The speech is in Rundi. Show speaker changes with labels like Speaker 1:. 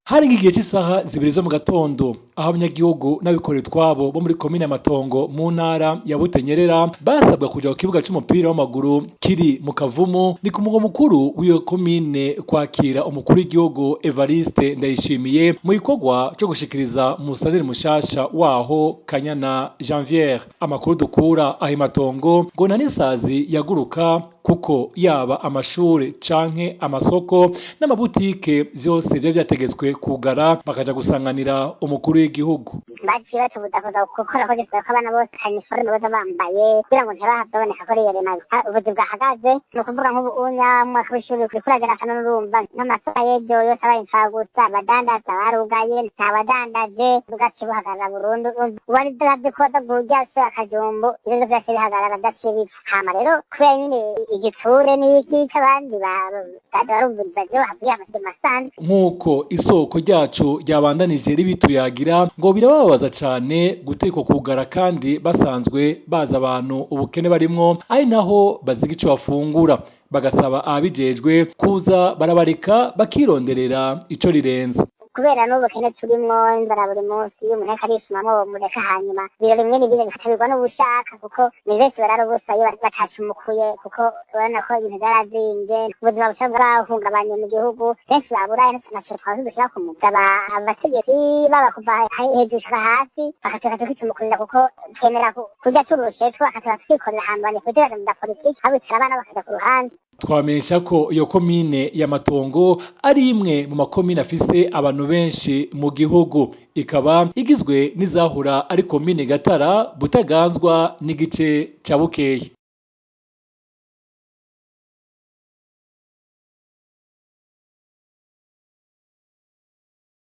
Speaker 1: Hari nk'igihe c'isaha zibiri zo mu gatondo aho abanyagihugu n'abikorera utwabo bo muri komine Matongo mu ntara ya Butanyerera basabwa kuja ku kibuga c'umupira w'amaguru kiri mu Kavumu, ni ku mugwa mukuru w'iyo komine kwakira umukuru w'igihugu Evariste Ndayishimiye mu gikorwa co gushikiriza umusanire mushasha waho Kanyana Janvière. Amakuru dukura aho i Matongo ngo nta n'isazi yaguruka kuko yaba amashure canke amasoko n'amabutike vyose vyari vyategetswe kugara bakaja gusanganira umukuru w'igihugu.
Speaker 2: Baciye batubuza kuza gukora ko gisaba ko abana bose uniforme boza bambaye kugira ngo ntibahave baboneka ko rero nabi ubuzi bwahagaze. Ni ukuvuga nk'ubu umwaka w'ishuri uriko uragera cane n'urumva n'amasaha y'ejo yose abaye imfagusa, abadandaza barugaye, nta badandaje bugaciye buhagarara burundu. Ubona ivyo ko baza guryasha akajumbu ivyo vyose bihagarara vyaciye bipfa. Hama rero kubera nyene igitsure n'iki c'abandi barumviriza vyo havuye amashuri masanzwe.
Speaker 1: Nk'uko isoko ryacu ryabandanije ribituyagira ngo birababaza cane gutekwa kugara kandi basanzwe bazi abantu ubukene barimwo ari naho baziga ico bafungura, bagasaba ababijejwe kuza barabareka bakironderera ico rirenze.
Speaker 2: Kubera n'ubukene turimwo inzara buri munsi umuntu ariko arisumamwo mureka hanyuma ibiro bimwe n'ibindi bikatabirwa n'ubushaka kuko ni benshi bararubusa iyo batacumukuye kuko urabona ko ibintu vyarazimvye, ubuzima busa bwahungabanye mu gihugu, benshi baburaye naco twazi dushira ku mugaba. Abategetsi baba kuva hejuru gushika hasi bakateka tukicumukurira kuko twemera kurya turushe twakateka tukikorera ahantu banekugira mu vya politiki habitira abana bakaja ku ruhande.
Speaker 1: Twamenyesha ko iyo komine ya Matongo ari imwe mu makomine afise abantu benshi mu gihugu, ikaba igizwe n'izahura ari komine Gatara, Butaganzwa n'igice ca Bukeye.